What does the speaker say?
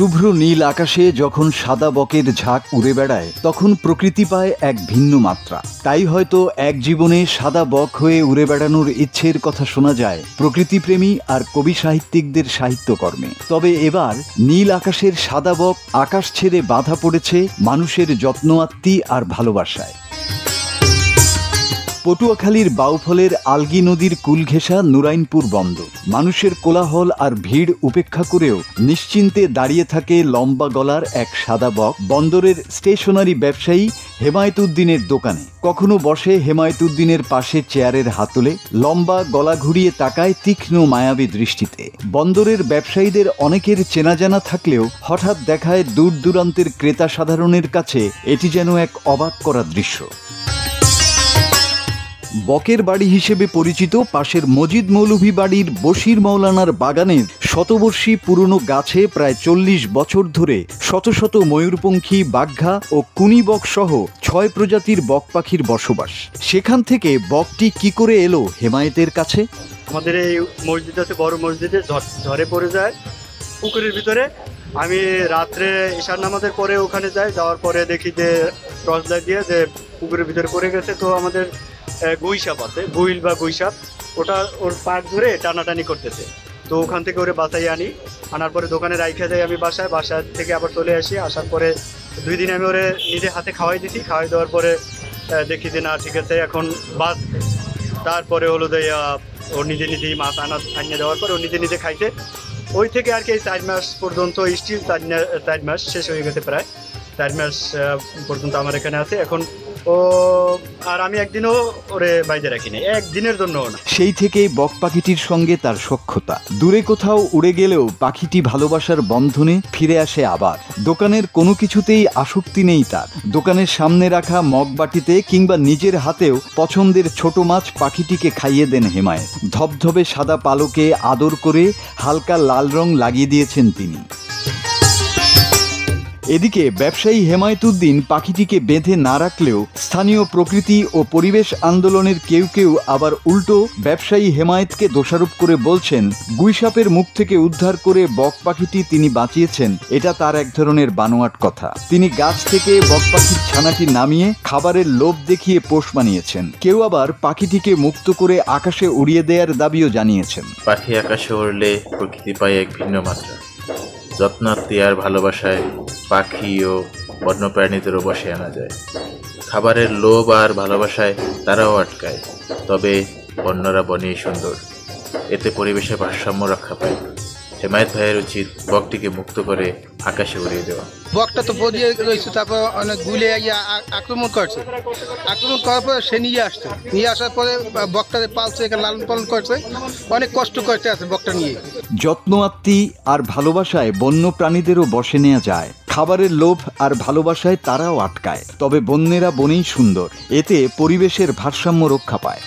শুভ্র নীল আকাশে যখন সাদা বকের ঝাঁক উড়ে বেড়ায় তখন প্রকৃতি পায় এক ভিন্ন মাত্রা। তাই হয়তো এক জীবনে সাদা বক হয়ে উড়ে বেড়ানোর ইচ্ছের কথা শোনা যায় প্রকৃতিপ্রেমী আর কবি সাহিত্যিকদের সাহিত্যকর্মে। তবে এবার নীল আকাশের সাদা বক আকাশ ছেড়ে বাধা পড়েছে মানুষের যত্নআত্তি আর ভালোবাসায়। পটুয়াখালীর বাউফলের আলগি নদীর কুল ঘেঁষা নুরাইনপুর বন্দর মানুষের কোলাহল আর ভিড় উপেক্ষা করেও নিশ্চিন্তে দাঁড়িয়ে থাকে লম্বা গলার এক সাদা বক বন্দরের স্টেশনারি ব্যবসায়ী হেমায়েতুদ্দিনের দোকানে। কখনো বসে হেমায়েতুদ্দিনের পাশে চেয়ারের হাতলে, লম্বা গলা ঘুরিয়ে তাকায় তীক্ষ্ণ মায়াবী দৃষ্টিতে। বন্দরের ব্যবসায়ীদের অনেকের চেনা জানা থাকলেও হঠাৎ দেখায় দূর দূরান্তের ক্রেতা সাধারণের কাছে এটি যেন এক অবাক করা দৃশ্য। বকের বাড়ি হিসেবে পরিচিত পাশের মজিদ মৌলভী বাড়ির বশির মৌলানার বাগানের শতবর্ষী পুরনো গাছে প্রায় 40 বছর ধরে শত শত ময়ূরপঙ্খী, বাঘা ও কুনি বক সহ 6 প্রজাতির বক পাখির বসবাস। সেখান থেকে বকটি কি করে এলো হেমায়েতের কাছে? আমাদের এই মসজিদ আছে, বড় মসজিদে ঝড়ে পড়ে যায় পুকুরের ভিতরে। আমি রাত্রে ঈশার নামাজের পরে ওখানে যাই, যাওয়ার পরে দেখি যে টর্চ লাইট দিয়ে যে পুকুরের ভিতরে পড়ে গেছে। তো আমাদের গুই সাপ আছে, বুইল বা গুই সাপ, ওটা ওর পাক ধরে টানাটানি করতেছে। তো ওখান থেকে ওরে বাসায় আনার পরে দোকানে রাইখা যাই আমি বাসা থেকে আবার চলে আসি। আসার পরে 2 দিন আমি ওরে নিজে হাতে খাওয়াই দিছি। খাওয়াই দেওয়ার পরে দেখি যে না ঠিক আছে এখন বাস। তারপরে হলো যে ওর নিজেই মাছ আনিয়ে দেওয়ার পরে ও নিজে খাইতে। ওই থেকে আর কি 4 মাস পর্যন্ত স্টিল 4 মাস শেষ হয়ে গেছে, প্রায় 4 মাস পর্যন্ত আমার এখানে আছে এখন। ও আর আমি একদিনও ওরে বাইরে রাখিনি, একদিনের জন্য না। সেই থেকেই বক পাখিটির সঙ্গে তার সখ্যতা। দূরে কোথাও উড়ে গেলেও পাখিটি ভালোবাসার বন্ধনে ফিরে আসে আবার। দোকানের কোনো কিছুতেই আসক্তি নেই তার। দোকানের সামনে রাখা মগবাটিতে কিংবা নিজের হাতেও পছন্দের ছোট মাছ পাখিটিকে খাইয়ে দেন হেমায়েত। ধবধবে সাদা পালকে আদর করে হালকা লাল রং লাগিয়ে দিয়েছেন তিনি। এদিকে ব্যবসায়ী হেমায়েতুদ্দিন পাখিটিকে বেঁধে না রাখলেও স্থানীয় প্রকৃতি ও পরিবেশ আন্দোলনের কেউ আবার উল্টো ব্যবসায়ী হেমায়েতকে দোষারোপ করে বলছেন গুইসাপের মুখ থেকে উদ্ধার করে বক পাখিটি তিনি বাঁচিয়েছেন, এটা তার এক ধরনের বানোয়াট কথা। তিনি গাছ থেকে বক পাখির ছানাটি নামিয়ে খাবারের লোভ দেখিয়ে পোষ বানিয়েছেন। কেউ আবার পাখিটিকে মুক্ত করে আকাশে উড়িয়ে দেওয়ার দাবিও জানিয়েছেন। পাখি আকাশে উড়লে প্রকৃতি পায় এক ভিন্ন মাত্রা। যত্নার্থী আর ভালোবাসায় পাখি ও বন্যপ্রাণীদেরও বসে আনা যায়। খাবারের লোভ আর ভালোবাসায় তারাও আটকায়, তবে বন্যরা বনেই সুন্দর। এতে পরিবেশের ভারসাম্য রক্ষা পায়। হেমায়েত ভাইয়ের উচিত বকটিকে মুক্ত করে আকাশে উড়িয়ে দেওয়া। বকটা তো পড়িয়ে রয়েছে, তারপর অনেক গুলে আক্রমণ করছে। আক্রমণ করার পরে সে নিয়ে আসার পরে বকটাকে পালছে, এখানে লালন পালন করছে, অনেক কষ্ট করতে আছে বকটা নিয়ে। যত্নআত্তি আর ভালোবাসায় বন্য প্রাণীদেরও বশে নেওয়া যায়। খাবারের লোভ আর ভালোবাসায় তারাও আটকায়, তবে বন্যেরা বনেই সুন্দর। এতে পরিবেশের ভারসাম্য রক্ষা পায়।